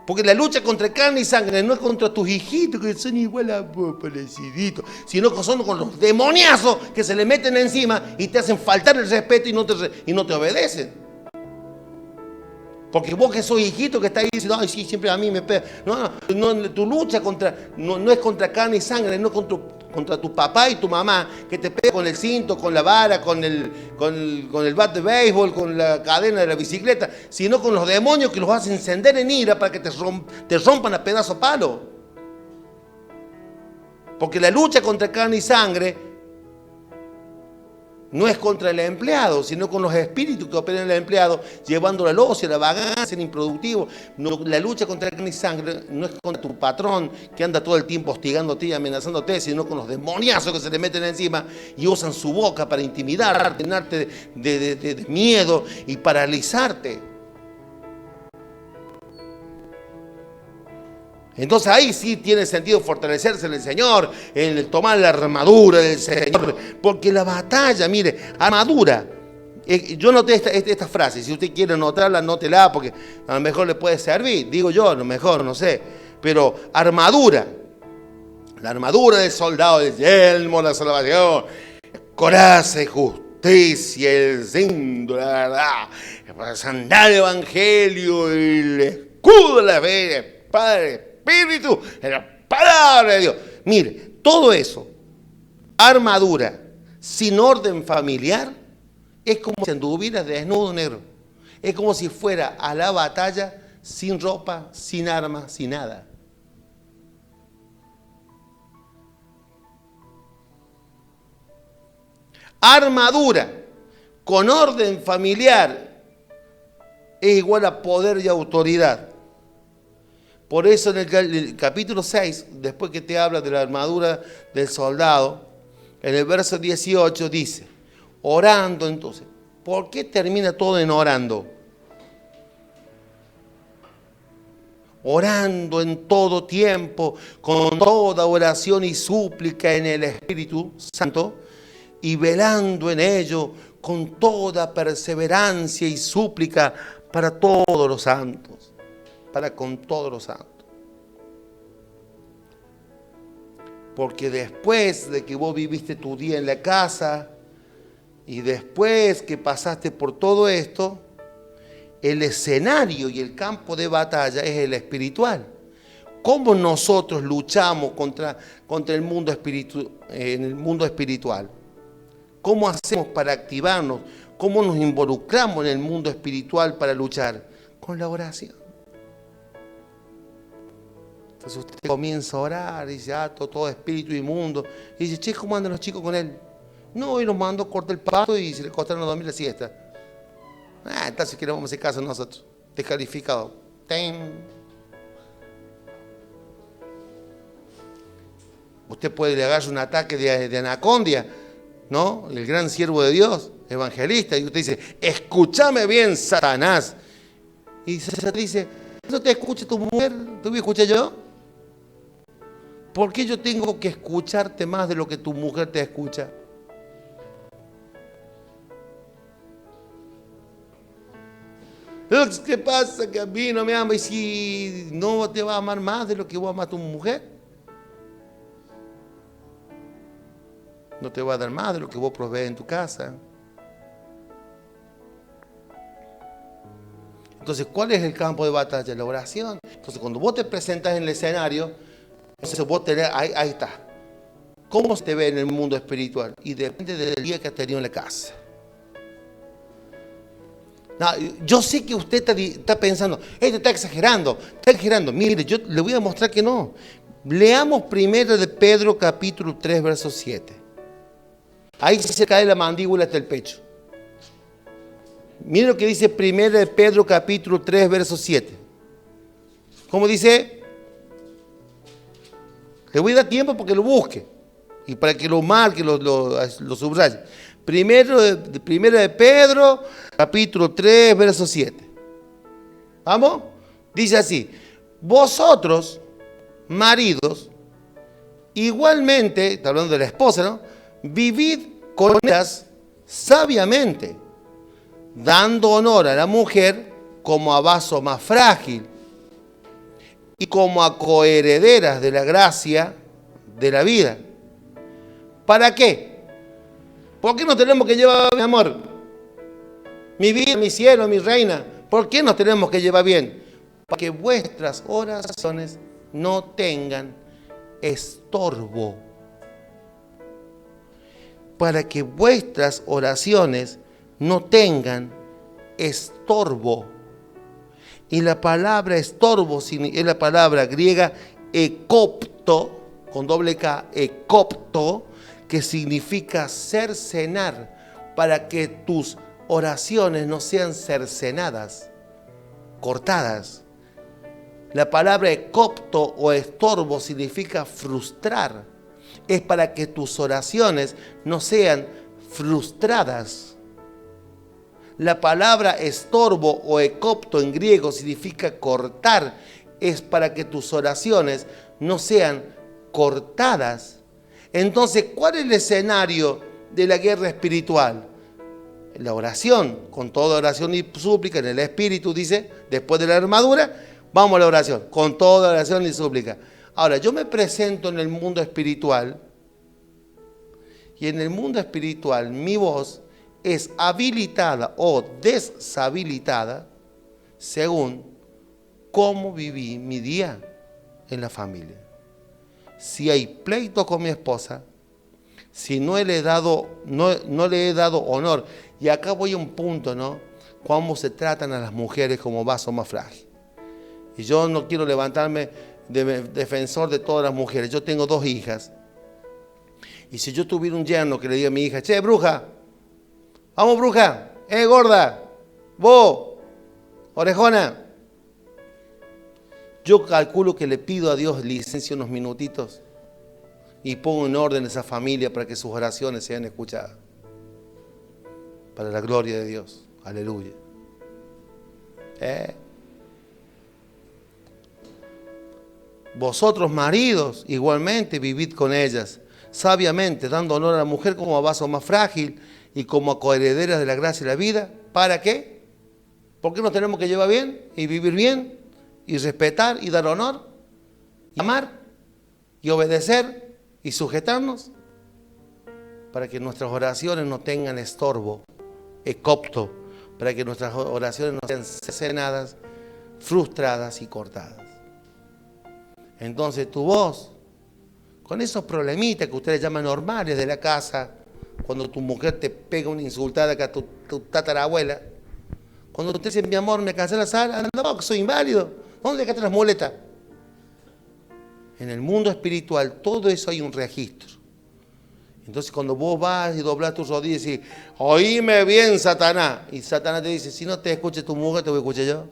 Porque la lucha contra carne y sangre no es contra tus hijitos que son igual a vos, pareciditos, sino que son con los demoniazos que se le meten encima y te hacen faltar el respeto y no te obedecen. Porque vos que sos hijito que estás ahí diciendo, ay sí, siempre a mí me pega. No, tu lucha no es contra carne y sangre, no es contra tu papá y tu mamá que te pega con el cinto, con la vara, con el bat de béisbol, con la cadena de la bicicleta, sino con los demonios que los hacen encender en ira para que te rompan a pedazo palo. Porque la lucha contra carne y sangre no es contra el empleado, sino con los espíritus que operan en el empleado, llevándolo al ocio, a la vagancia, al improductivo. No, la lucha contra carne y sangre no es contra tu patrón que anda todo el tiempo hostigándote y amenazándote, sino con los demoniazos que se le meten encima y usan su boca para intimidarte, llenarte de miedo y paralizarte. Entonces ahí sí tiene sentido fortalecerse en el Señor, en el tomar la armadura del Señor, porque la batalla, mire, armadura. Yo noté esta frase, si usted quiere anotarla, anótela, porque a lo mejor le puede servir, digo yo, a lo mejor, no sé, pero armadura, la armadura del soldado, el yelmo, la salvación, coraza y justicia, el cinto, la verdad, el sandalia evangelio, el escudo de la fe, el Padre, Espíritu, la palabra de Dios. Mire, todo eso, armadura, sin orden familiar, es como si anduvieras desnudo, negro. Es como si fuera a la batalla sin ropa, sin armas, sin nada. Armadura. con orden familiar, es igual a poder y autoridad. Por eso en el capítulo 6, después que te habla de la armadura del soldado, en el verso 18 dice, orando entonces. ¿Por qué termina todo en orando? Orando en todo tiempo, con toda oración y súplica en el Espíritu Santo, y velando en ello con toda perseverancia y súplica para todos los santos, para con todos los santos. Porque después de que vos viviste tu día en la casa, y después que pasaste por todo esto, el escenario y el campo de batalla es el espiritual. ¿Cómo nosotros luchamos contra el mundo en el mundo espiritual? ¿Cómo hacemos para activarnos? ¿Cómo nos involucramos en el mundo espiritual para luchar? Con la oración. Entonces usted comienza a orar y dice, todo espíritu inmundo. Y dice, che, ¿cómo andan los chicos con él? No, hoy nos mandó cortar el pasto y se le costaron a dormir la siesta. Entonces que le vamos a hacer caso nosotros. Descalificado. ¡Ten! Usted puede le agarrar un ataque de anacondia, ¿no? El gran siervo de Dios, evangelista, y usted dice, escúchame bien, Satanás. Y Satanás dice, ¿no te escucha tu mujer? ¿Te voy a escuchar yo? ¿Por qué yo tengo que escucharte más de lo que tu mujer te escucha? ¿Qué pasa? Que a mí no me ama. ¿Y si no te va a amar más de lo que vos amas a tu mujer? No te va a dar más de lo que vos provees en tu casa. Entonces, ¿cuál es el campo de batalla? La oración. Entonces, cuando vos te presentas en el escenario, entonces vos tenés, ahí está. ¿Cómo se te ve en el mundo espiritual? Y depende del día que has tenido en la casa. No, yo sé que usted está pensando, este está exagerando. Mire, yo le voy a mostrar que no. Leamos primero de Pedro capítulo 3, verso 7. Ahí se cae la mandíbula hasta el pecho. Mire lo que dice primero de Pedro capítulo 3, verso 7. ¿Cómo dice? Le voy a dar tiempo para que lo busque y para que lo marque, lo subraye. Primero de Pedro, capítulo 3, verso 7. ¿Vamos? Dice así, vosotros, maridos, igualmente, está hablando de la esposa, ¿no? Vivid con ellas sabiamente, dando honor a la mujer como a vaso más frágil y como a coherederas de la gracia de la vida. ¿Para qué? ¿Por qué nos tenemos que llevar, mi amor? Mi vida, mi cielo, mi reina. ¿Por qué nos tenemos que llevar bien? Para que vuestras oraciones no tengan estorbo. Para que vuestras oraciones no tengan estorbo. Y la palabra estorbo es la palabra griega ekopto, con doble K, ekopto, que significa cercenar, para que tus oraciones no sean cercenadas, cortadas. La palabra ekopto o estorbo significa frustrar. Es para que tus oraciones no sean frustradas. La palabra estorbo o ekopto en griego significa cortar. Es para que tus oraciones no sean cortadas. Entonces, ¿cuál es el escenario de la guerra espiritual? La oración, con toda oración y súplica en el espíritu, dice, después de la armadura, vamos a la oración, con toda oración y súplica. Ahora, yo me presento en el mundo espiritual y en el mundo espiritual mi voz es habilitada o deshabilitada según cómo viví mi día en la familia. Si hay pleito con mi esposa, si no le he dado honor, y acá voy a un punto, ¿no? Cómo se tratan a las mujeres como vaso más frágil. Y yo no quiero levantarme de defensor de todas las mujeres. Yo tengo 2 hijas. Y si yo tuviera un yerno que le diga a mi hija, che, bruja, Vamos, bruja. Gorda. Vos, orejona. Yo calculo que le pido a Dios licencia unos minutitos y pongo en orden esa familia para que sus oraciones sean escuchadas. Para la gloria de Dios. Aleluya. Vosotros, maridos, igualmente vivid con ellas, sabiamente, dando honor a la mujer como a vaso más frágil y como a coherederas de la gracia y la vida. ¿Para qué? ¿Por qué nos tenemos que llevar bien y vivir bien y respetar y dar honor y amar y obedecer y sujetarnos? Para que nuestras oraciones no tengan estorbo, ecopto, para que nuestras oraciones no sean cercenadas, frustradas y cortadas. Entonces tu voz, con esos problemitas que ustedes llaman normales de la casa, cuando tu mujer te pega una insultada que a tu tatarabuela, cuando usted dice, mi amor, me cansé la sala, anda abajo, soy inválido, ¿dónde dejaste las muletas? En el mundo espiritual todo eso hay un registro. Entonces cuando vos vas y doblás tus rodillas y decís, oíme bien, Satanás, y Satanás te dice, si no te escuche tu mujer, te voy a escuchar yo.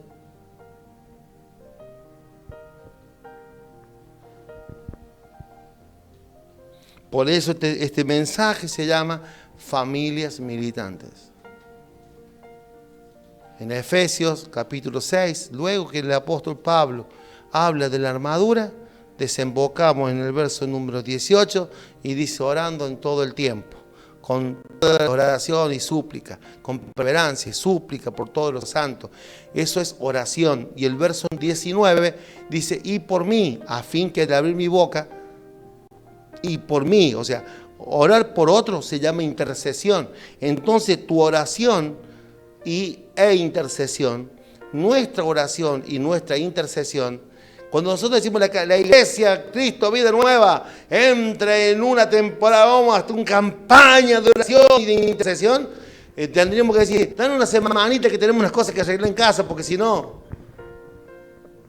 Por eso este mensaje se llama familias militantes. En Efesios capítulo 6, luego que el apóstol Pablo habla de la armadura, desembocamos en el verso número 18 y dice orando en todo el tiempo, con toda oración y súplica, con perseverancia y súplica por todos los santos. Eso es oración. Y el verso 19 dice, y por mí, a fin que de abrir mi boca, y por mí, o sea, orar por otro se llama intercesión. Entonces tu oración e intercesión, nuestra oración y nuestra intercesión, cuando nosotros decimos la iglesia, Cristo, vida nueva, entra en una temporada, vamos hasta una campaña de oración y de intercesión, tendríamos que decir, dan una semanita que tenemos unas cosas que arreglar en casa, porque si no,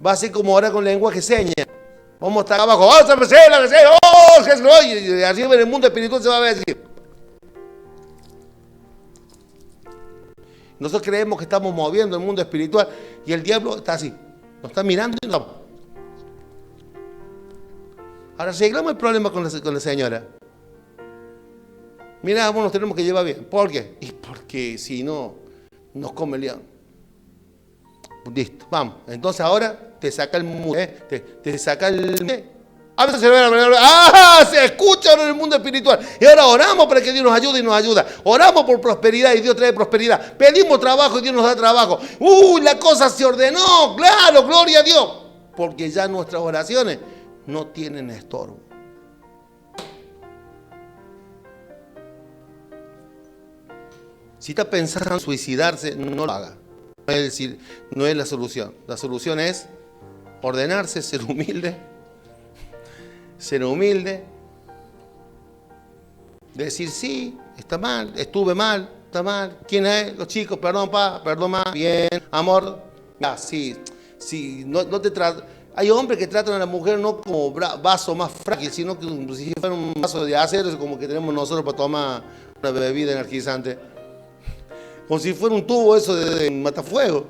va a ser como orar con lenguaje de señas. Vamos a estar abajo, y así en el mundo espiritual se va a ver así. Nosotros creemos que estamos moviendo el mundo espiritual y el diablo está así, nos está mirando y nos vamos. Ahora arreglamos el problema con la señora. Mira, vos nos tenemos que llevar bien. ¿Por qué? Y porque si no, nos come el león. Listo, vamos. Entonces ahora te saca el te saca el se escucha en el mundo espiritual. Y ahora oramos para que Dios nos ayude y nos ayuda. Oramos por prosperidad y Dios trae prosperidad. Pedimos trabajo y Dios nos da trabajo. La cosa se ordenó. Claro, gloria a Dios. Porque ya nuestras oraciones no tienen estorbo. Si está pensando en suicidarse, no lo haga. Es decir, no es la solución. La solución es ordenarse, ser humilde, decir sí, está mal, estuve mal, está mal. ¿Quién es? Los chicos, perdón, perdón, bien, amor. Sí, no te trata. Hay hombres que tratan a la mujer no como vaso más frágil, sino que si fuera un vaso de acero, como que tenemos nosotros para tomar una bebida energizante. Como si fuera un tubo eso de matafuego.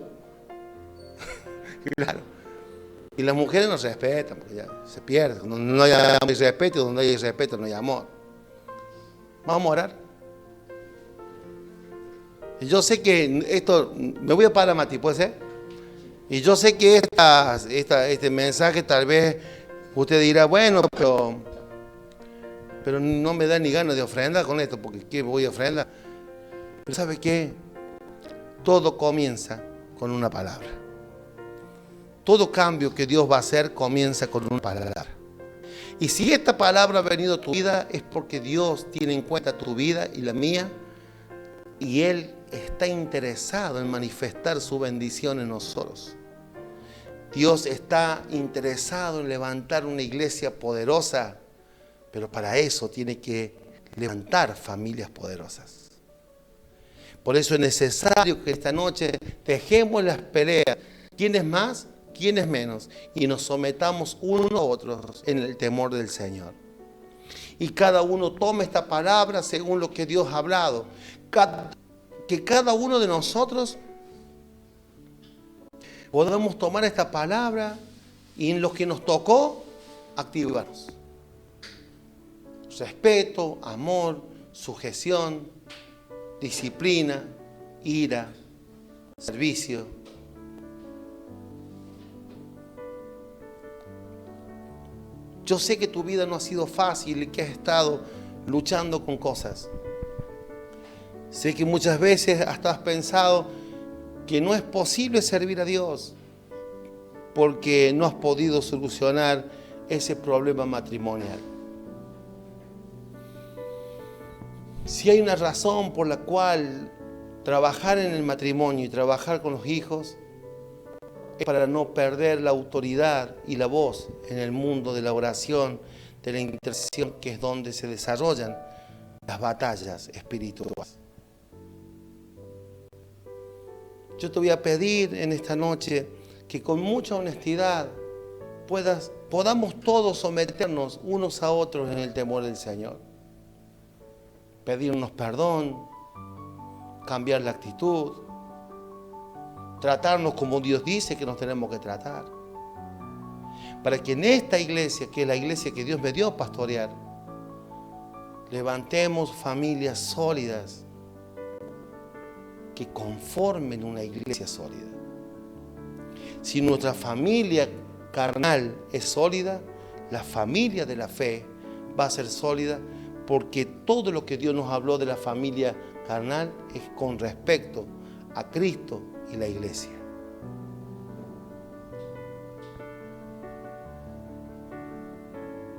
Claro. Y las mujeres no se respetan, porque ya se pierde. Donde no hay respeto, donde hay respeto no hay amor. Vamos a orar. Y yo sé que esto, me voy a parar, Mati, ¿puede ser? Y yo sé que este mensaje tal vez usted dirá, bueno, pero no me da ni ganas de ofrendar con esto, porque ¿qué voy a ofrendar? Pero ¿sabe qué? Todo comienza con una palabra. Todo cambio que Dios va a hacer comienza con una palabra. Y si esta palabra ha venido a tu vida es porque Dios tiene en cuenta tu vida y la mía, y Él está interesado en manifestar su bendición en nosotros. Dios está interesado en levantar una iglesia poderosa, pero para eso tiene que levantar familias poderosas. Por eso es necesario que esta noche dejemos las peleas. ¿Quién es más? ¿Quién es menos? Y nos sometamos unos a otros en el temor del Señor. Y cada uno tome esta palabra según lo que Dios ha hablado. que cada uno de nosotros podamos tomar esta palabra y en lo que nos tocó, activarnos. Respeto, amor, sujeción, disciplina, ira, servicio. Yo sé que tu vida no ha sido fácil y que has estado luchando con cosas. Sé que muchas veces hasta has pensado que no es posible servir a Dios porque no has podido solucionar ese problema matrimonial. Si hay una razón por la cual trabajar en el matrimonio y trabajar con los hijos, es para no perder la autoridad y la voz en el mundo de la oración, de la intercesión, que es donde se desarrollan las batallas espirituales. Yo te voy a pedir en esta noche que con mucha honestidad podamos todos someternos unos a otros en el temor del Señor. Pedirnos perdón, cambiar la actitud, tratarnos como Dios dice que nos tenemos que tratar. Para que en esta iglesia, que es la iglesia que Dios me dio a pastorear, levantemos familias sólidas que conformen una iglesia sólida. Si nuestra familia carnal es sólida, la familia de la fe va a ser sólida, porque todo lo que Dios nos habló de la familia carnal es con respecto a Cristo y la iglesia.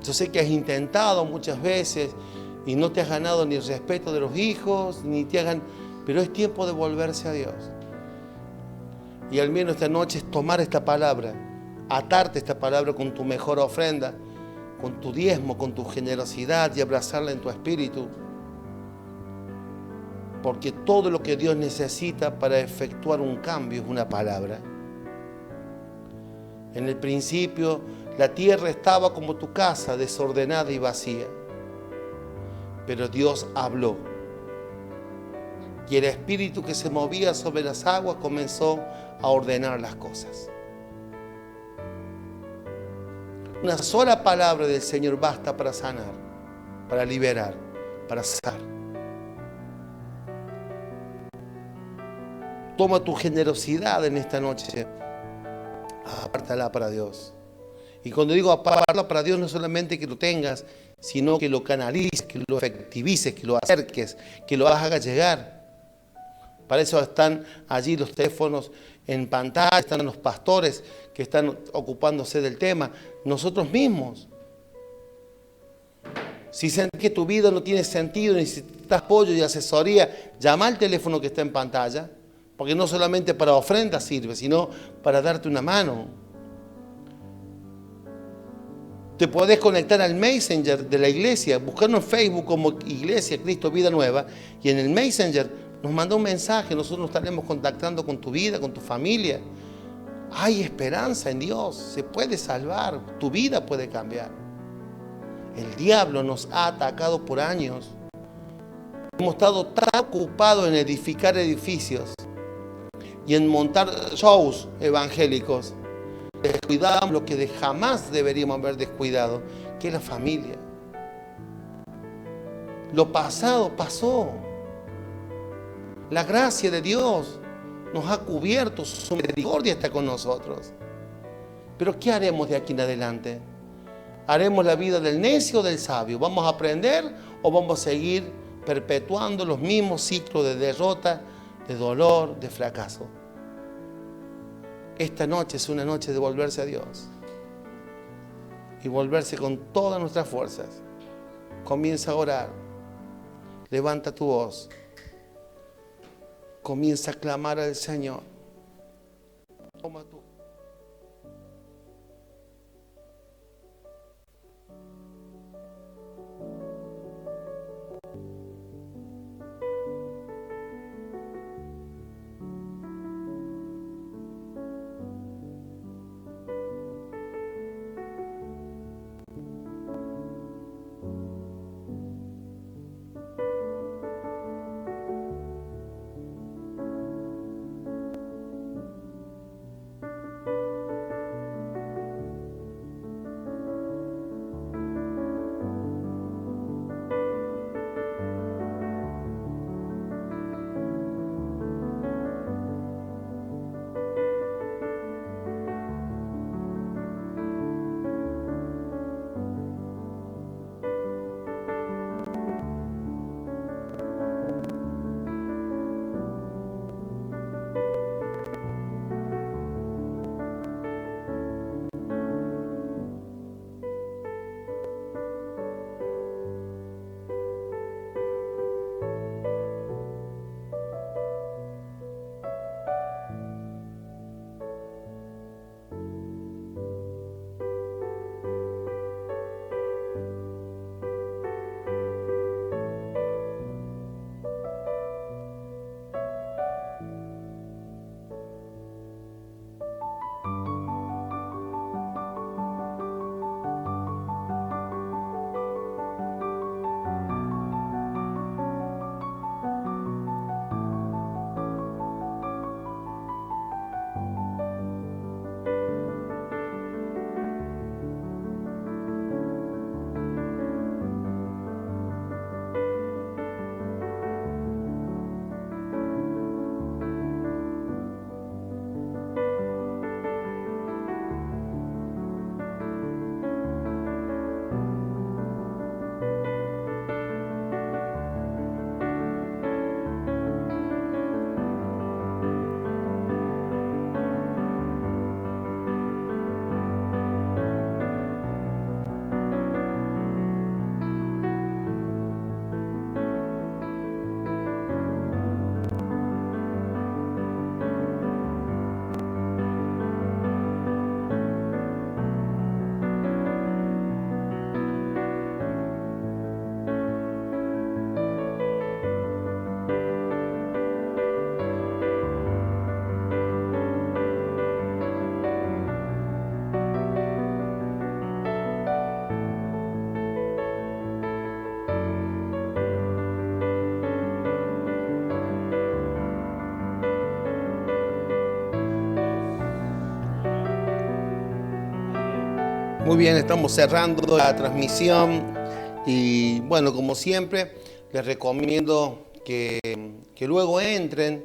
Yo sé que has intentado muchas veces y no te has ganado ni el respeto de los hijos, pero es tiempo de volverse a Dios. Y al menos esta noche es tomar esta palabra, atarte esta palabra con tu mejor ofrenda, con tu diezmo, con tu generosidad y abrazarla en tu espíritu. Porque todo lo que Dios necesita para efectuar un cambio es una palabra. En el principio, la tierra estaba como tu casa, desordenada y vacía. Pero Dios habló. Y el espíritu que se movía sobre las aguas comenzó a ordenar las cosas. Una sola palabra del Señor basta para sanar, para liberar, para sanar. Toma tu generosidad en esta noche, apártala para Dios. Y cuando digo apártala para Dios, no solamente que lo tengas, sino que lo canalices, que lo efectivices, que lo acerques, que lo hagas llegar. Para eso están allí los teléfonos en pantalla, están los pastores que están ocupándose del tema, nosotros mismos. Si sientes que tu vida no tiene sentido, necesitas apoyo y asesoría, llama al teléfono que está en pantalla, porque no solamente para ofrendas sirve, sino para darte una mano. Te podés conectar al Messenger de la iglesia, buscarnos en Facebook como Iglesia Cristo Vida Nueva, y en el Messenger nos manda un mensaje, nosotros nos estaremos contactando con tu vida, con tu familia. Hay esperanza en Dios, se puede salvar, tu vida puede cambiar. El diablo nos ha atacado por años. Hemos estado tan ocupados en edificar edificios y en montar shows evangélicos. Descuidamos lo que jamás deberíamos haber descuidado, que es la familia. Lo pasado pasó. La gracia de Dios nos ha cubierto, su misericordia está con nosotros. Pero ¿qué haremos de aquí en adelante? ¿Haremos la vida del necio o del sabio? ¿Vamos a aprender o vamos a seguir perpetuando los mismos ciclos de derrota, de dolor, de fracaso? Esta noche es una noche de volverse a Dios y volverse con todas nuestras fuerzas. Comienza a orar, levanta tu voz, comienza a clamar al Señor. Toma tu Muy bien, estamos cerrando la transmisión y bueno, como siempre, les recomiendo que luego entren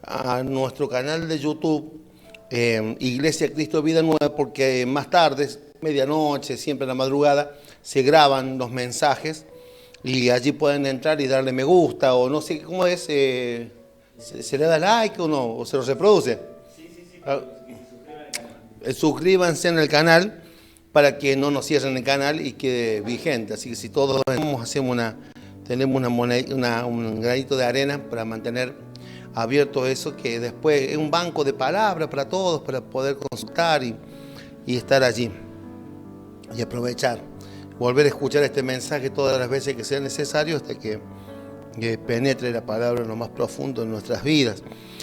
a nuestro canal de YouTube, Iglesia Cristo Vida Nueva, porque más tarde, medianoche, siempre en la madrugada, se graban los mensajes y allí pueden entrar y darle me gusta o no sé cómo es, se le da like o no, o se lo reproduce. Suscríbanse en el canal para que no nos cierren el canal y quede vigente. Así que si todos hacemos tenemos un granito de arena para mantener abierto eso, que después es un banco de palabras para todos, para poder consultar y estar allí y aprovechar, volver a escuchar este mensaje todas las veces que sea necesario hasta que penetre la palabra en lo más profundo de nuestras vidas.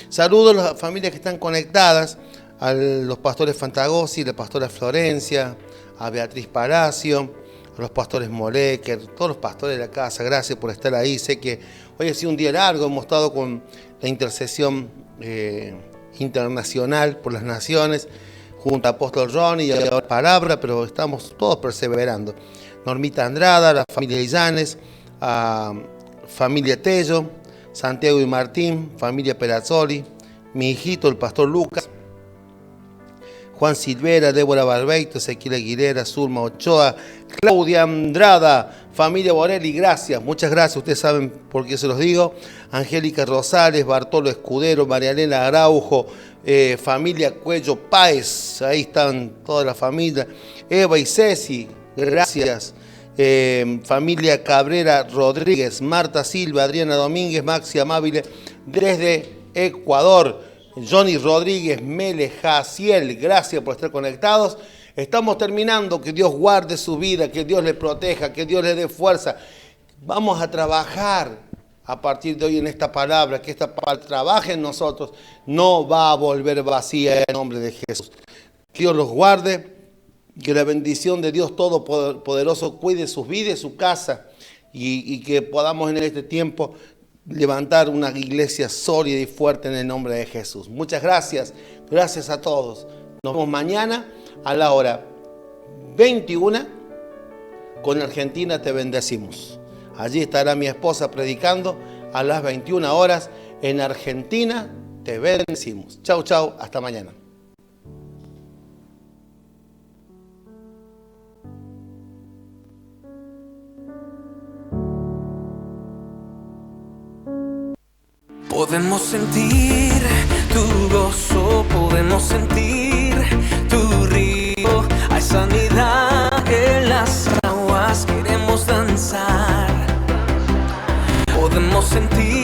Saludos a las familias que están conectadas, a los pastores Fantagossi, la pastora Florencia, a Beatriz Palacio, a los pastores Moleker, todos los pastores de la casa, gracias por estar ahí. Sé que hoy ha sido un día largo, hemos estado con la intercesión internacional por las naciones, junto a Apóstol Ronnie y a la palabra, pero estamos todos perseverando. Normita Andrada, la familia Illanes, a familia Tello, Santiago y Martín, familia Perazzoli, mi hijito, el pastor Lucas, Juan Silvera, Débora Barbeito, Ezequiel Aguilera, Zulma Ochoa, Claudia Andrada, familia Borelli, gracias, muchas gracias, ustedes saben por qué se los digo. Angélica Rosales, Bartolo Escudero, María Elena Araujo, familia Cuello Páez, ahí están toda la familia. Eva y Ceci, gracias. Familia Cabrera Rodríguez, Marta Silva, Adriana Domínguez, Maxi Amabile, desde Ecuador. Johnny Rodríguez, Mele Jaciel, gracias por estar conectados. Estamos terminando, que Dios guarde su vida, que Dios le proteja, que Dios le dé fuerza. Vamos a trabajar a partir de hoy en esta palabra, que esta palabra trabaje en nosotros, no va a volver vacía en nombre de Jesús. Dios los guarde, que la bendición de Dios Todopoderoso cuide sus vidas, su casa, y que podamos en este tiempo levantar una iglesia sólida y fuerte en el nombre de Jesús. Muchas gracias, gracias a todos. Nos vemos mañana a la hora 21 con Argentina Te Bendecimos. Allí estará mi esposa predicando a las 21 horas en Argentina Te Bendecimos. Chau, chau, hasta mañana. Podemos sentir tu gozo, podemos sentir tu río. Hay sanidad en las aguas, queremos danzar. Podemos sentir